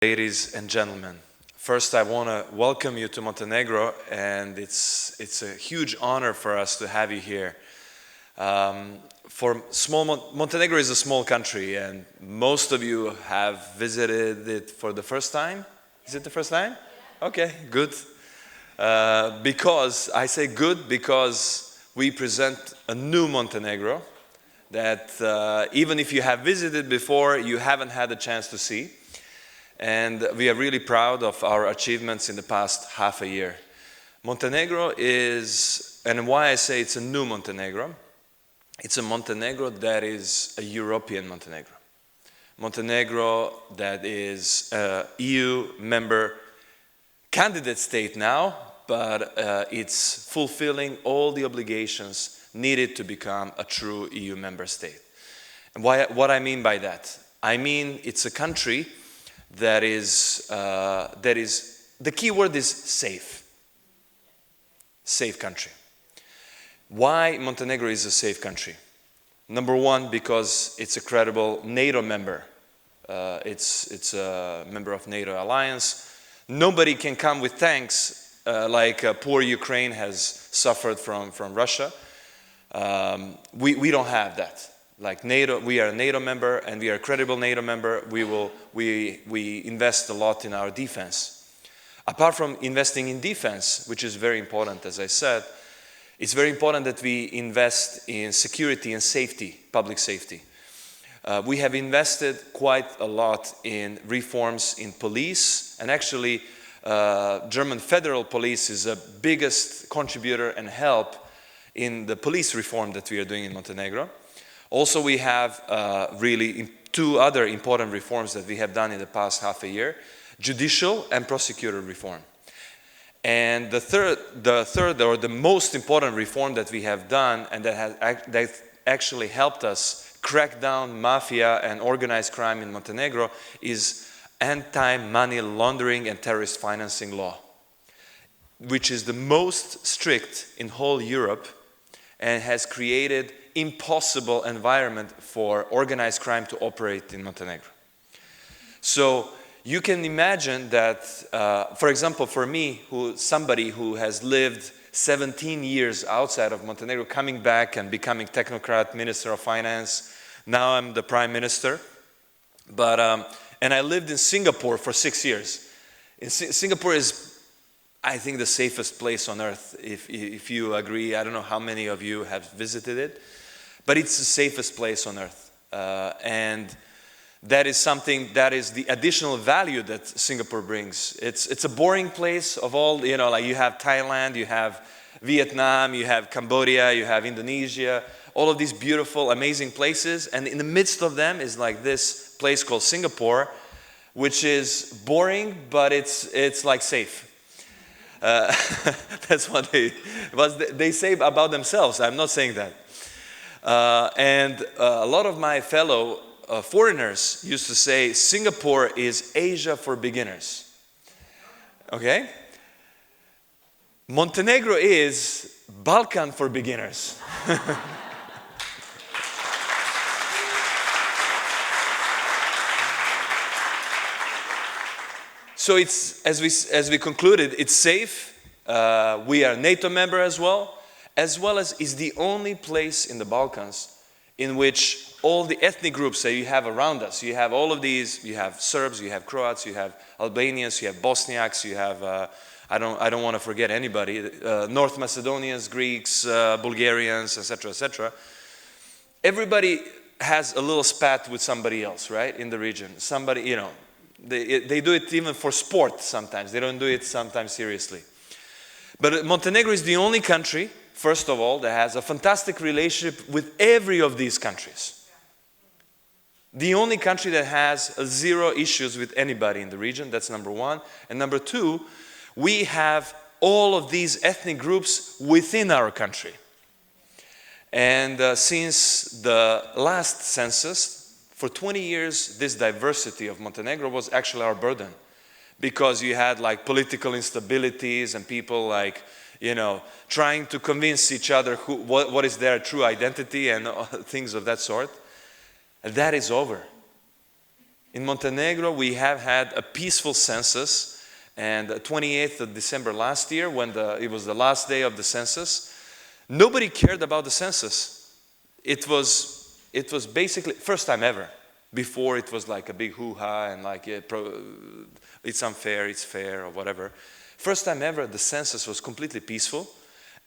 Ladies and gentlemen, first I want to welcome you to Montenegro, and it's a huge honor for us to have you here. Montenegro is a small country, and most of you have visited it for the first time. Is it the first time? Okay, good. Because I say good because we present a new Montenegro that even if you have visited before, you haven't had a chance to see. And we are really proud of our achievements in the past half a year. Montenegro is, and why I say it's a new Montenegro, it's a Montenegro that is a European Montenegro. Montenegro that is an EU member candidate state now, but it's fulfilling all the obligations needed to become a true EU member state. And what I mean by that? I mean it's a country that is, the key word is safe. Safe country. Why Montenegro is a safe country? Number one, because it's a credible NATO member. It's a member of NATO alliance. Nobody can come with tanks like poor Ukraine has suffered from Russia. We don't have that. Like NATO, we are a NATO member, and we are a credible NATO member. We invest a lot in our defense. Apart from investing in defense, which is very important, as I said, it's very important that we invest in security and safety, public safety. We have invested quite a lot in reforms in police, and actually German federal police is the biggest contributor and help in the police reform that we are doing in Montenegro. Also, we have really two other important reforms that we have done in the past half a year: judicial and prosecutor reform. And the third or the most important reform that we have done, and that actually helped us crack down mafia and organized crime in Montenegro, is anti-money laundering and terrorist financing law, which is the most strict in whole Europe and has created impossible environment for organized crime to operate in Montenegro. So you can imagine that, for example, for me, somebody who has lived 17 years outside of Montenegro, coming back and becoming technocrat, minister of finance, now I'm the prime minister, and I lived in Singapore for 6 years. Singapore is, I think, the safest place on earth, if you agree. I don't know how many of you have visited it, but it's the safest place on earth. And that is something, that is the additional value that Singapore brings. It's a boring place of all, like you have Thailand, you have Vietnam, you have Cambodia, you have Indonesia, all of these beautiful, amazing places. And in the midst of them is like this place called Singapore, which is boring, but it's like safe. That's what they say about themselves. I'm not saying that. And a lot of my fellow foreigners used to say Singapore is Asia for beginners. Okay? Montenegro is Balkan for beginners. So it's, as we concluded, it's safe. We are a NATO member as well as is the only place in the Balkans in which all the ethnic groups that you have around us, you have all of these, you have Serbs, you have Croats, you have Albanians, you have Bosniaks, you have, I don't want to forget anybody, North Macedonians, Greeks, Bulgarians, etc., etc. Everybody has a little spat with somebody else, right, in the region. Somebody, they do it even for sport sometimes. They don't do it sometimes seriously. But Montenegro is the only country, first of all, that has a fantastic relationship with every of these countries. The only country that has zero issues with anybody in the region, that's number one. And number two, we have all of these ethnic groups within our country. And since the last census, for 20 years, this diversity of Montenegro was actually our burden, because you had like political instabilities and people like, trying to convince each other what is their true identity and things of that sort. And that is over. In Montenegro, we have had a peaceful census, and the 28th of December last year, when it was the last day of the census, nobody cared about the census. It was basically first time ever. Before it was like a big hoo-ha and like it's unfair, it's fair, or whatever. First time ever, the census was completely peaceful,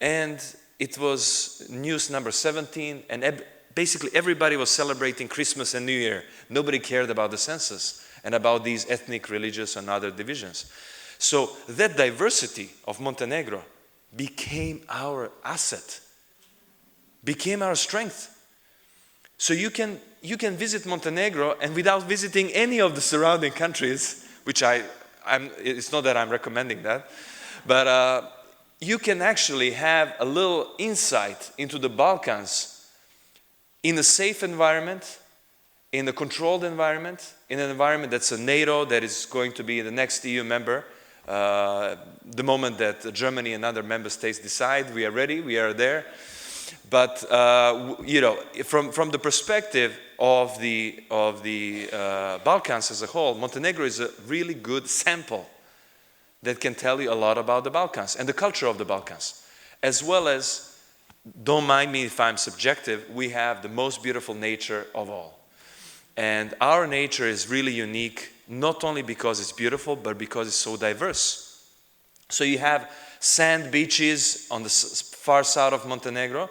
and it was news number 17, and basically everybody was celebrating Christmas and New Year. Nobody cared about the census and about these ethnic, religious, and other divisions. So that diversity of Montenegro became our asset, became our strength. So you can visit Montenegro, and without visiting any of the surrounding countries, which it's not that I'm recommending that, but you can actually have a little insight into the Balkans in a safe environment, in a controlled environment, in an environment that's a NATO, that is going to be the next EU member. The moment that Germany and other member states decide, we are ready, we are there. But you know, from the perspective of the Balkans as a whole, Montenegro is a really good sample that can tell you a lot about the Balkans and the culture of the Balkans, as well as, don't mind me if I'm subjective, we have the most beautiful nature of all. And our nature is really unique, not only because it's beautiful, but because it's so diverse. So you have sand beaches on the far south of Montenegro,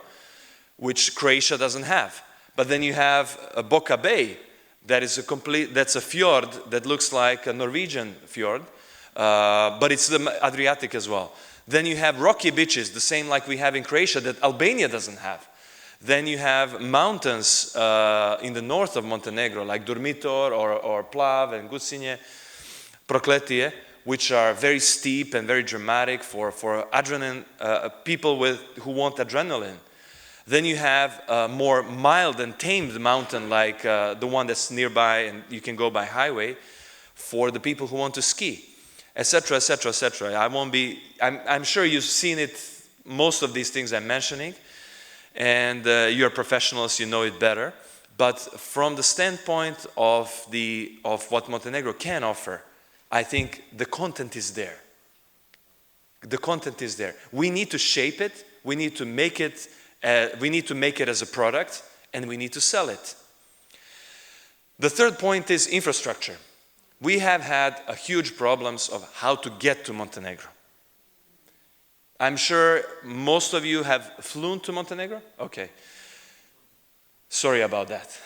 which Croatia doesn't have. But then you have a Boka Bay, that's a fjord that looks like a Norwegian fjord, but it's the Adriatic as well. Then you have rocky beaches, the same like we have in Croatia, that Albania doesn't have. Then you have mountains in the north of Montenegro, like Durmitor or Plav and Gusinje, Prokletije, which are very steep and very dramatic for adrenaline, people who want adrenaline. Then you have a more mild and tamed mountain like the one that's nearby and you can go by highway for the people who want to ski, etc., etc., etc. I'm sure you've seen it, most of these things I'm mentioning, and you're professionals, you know it better. But from the standpoint of what Montenegro can offer, I think the content is there. The content is there. We need to shape it, we need to make it as a product, and we need to sell it. The third point is infrastructure. We have had a huge problems of how to get to Montenegro. I'm sure most of you have flown to Montenegro? Okay. Sorry about that.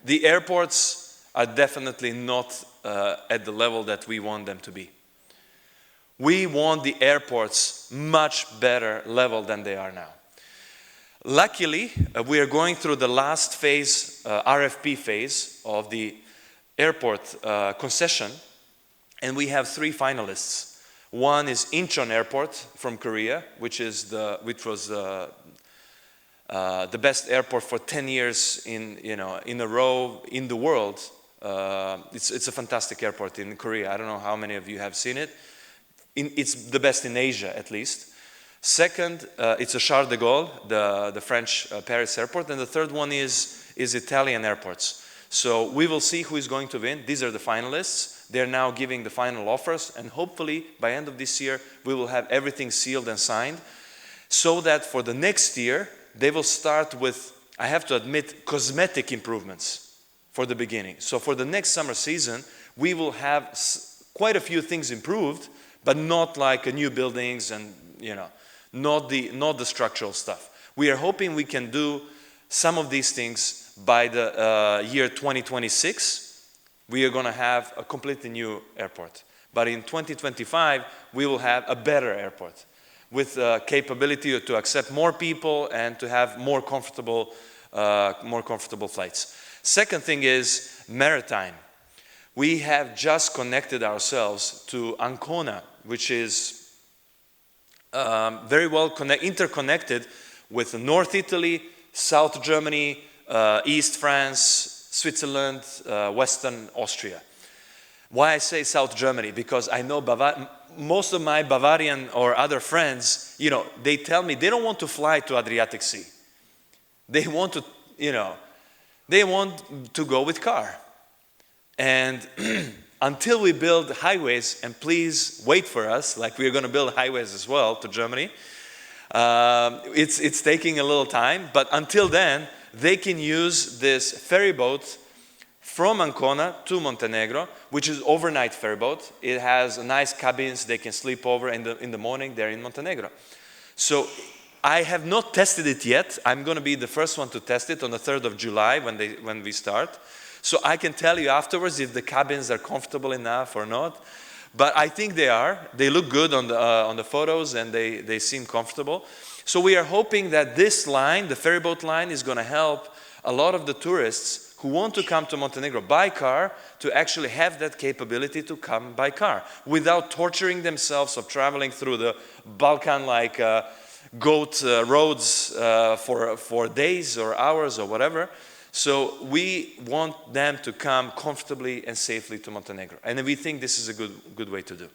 The airports are definitely not at the level that we want them to be. We want the airports much better level than they are now. Luckily, we are going through the last phase, RFP phase of the airport concession, and we have 3 finalists. One is Incheon Airport from Korea, which was the best airport for 10 years in a row in the world. It's a fantastic airport in Korea. I don't know how many of you have seen it. It's the best in Asia, at least. Second, it's a Charles de Gaulle, the French Paris airport. And the third one is Italian airports. So we will see who is going to win. These are the finalists. They're now giving the final offers. And hopefully, by end of this year, we will have everything sealed and signed. So that for the next year, they will start with, I have to admit, cosmetic improvements for the beginning. So for the next summer season, we will have quite a few things improved, but not like new buildings and, not the structural stuff. We are hoping we can do some of these things by the year 2026. We are going to have a completely new airport. But in 2025, we will have a better airport with capability to accept more people and to have more comfortable flights. Second thing is maritime. We have just connected ourselves to Ancona, which is very well interconnected with North Italy, South Germany, East France, Switzerland, Western Austria. Why I say South Germany? Because I know most of my Bavarian or other friends, they tell me they don't want to fly to Adriatic Sea. They want to, they want to go with car. And until we build highways, and please wait for us, like we're going to build highways as well to Germany, it's taking a little time, but until then, they can use this ferry boat from Ancona to Montenegro, which is overnight ferry boat. It has nice cabins, they can sleep over in the morning, they're in Montenegro. So I have not tested it yet. I'm going to be the first one to test it on the 3rd of July when we start. So I can tell you afterwards if the cabins are comfortable enough or not. But I think they are. They look good on the photos, and they seem comfortable. So we are hoping that this line, the ferry boat line, is going to help a lot of the tourists who want to come to Montenegro by car to actually have that capability to come by car without torturing themselves of traveling through the Balkan-like goat roads for days or hours or whatever. So we want them to come comfortably and safely to Montenegro. And we think this is a good way to do.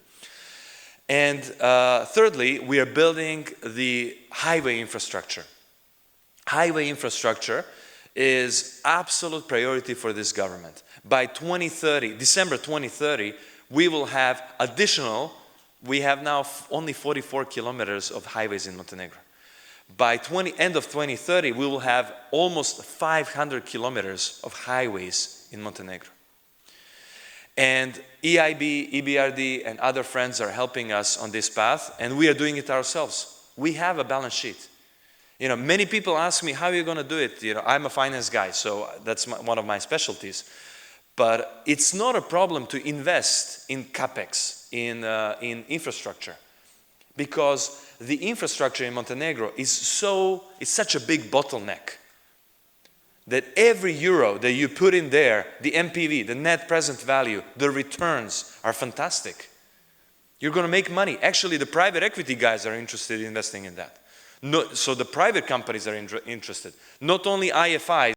And thirdly, we are building the highway infrastructure. Highway infrastructure is absolute priority for this government. By 2030, December 2030, we will have we have now only 44 kilometers of highways in Montenegro. By end of 2030, we will have almost 500 kilometers of highways in Montenegro. And EIB, EBRD, and other friends are helping us on this path, and we are doing it ourselves. We have a balance sheet. Many people ask me, how are you going to do it? I'm a finance guy, so that's one of my specialties. But it's not a problem to invest in CapEx, in infrastructure, because the infrastructure in Montenegro is such a big bottleneck that every euro that you put in there, the NPV, the net present value, the returns are fantastic. You're going to make money. Actually, the private equity guys are interested in investing in that. So the private companies are interested. Not only IFIs.